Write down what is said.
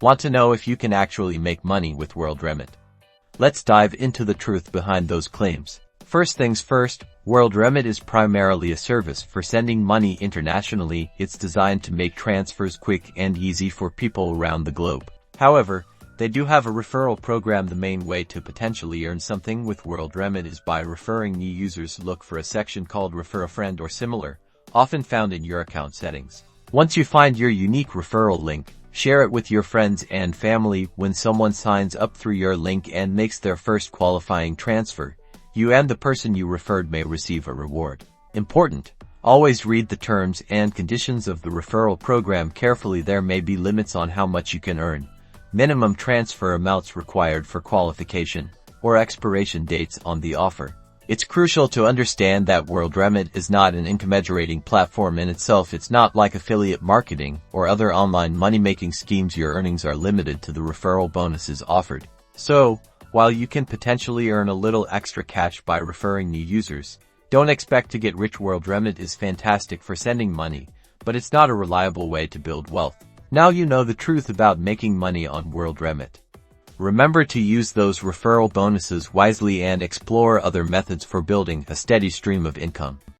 Want to know if you can actually make money with Worldremit? Let's dive into the truth behind those claims. First things first, Worldremit is primarily a service for sending money internationally. It's designed to make transfers quick and easy for people around the globe. However, they do have a referral program. The main way to potentially earn something with Worldremit is by referring new users. Look for a section called Refer a Friend or similar, often found in your account settings. Once you find your unique referral link, share it with your friends and family. When someone signs up through your link and makes their first qualifying transfer, you and the person you referred may receive a reward. Important: always read the terms and conditions of the referral program carefully. There may be limits on how much you can earn, minimum transfer amounts required for qualification, or expiration dates on the offer. It's crucial to understand that Worldremit is not an income-generating platform in itself. It's not like affiliate marketing or other online money-making schemes. Your earnings are limited to the referral bonuses offered. So, while you can potentially earn a little extra cash by referring new users, don't expect to get rich. Worldremit is fantastic for sending money, but it's not a reliable way to build wealth. Now you know the truth about making money on Worldremit. Remember to use those referral bonuses wisely and explore other methods for building a steady stream of income.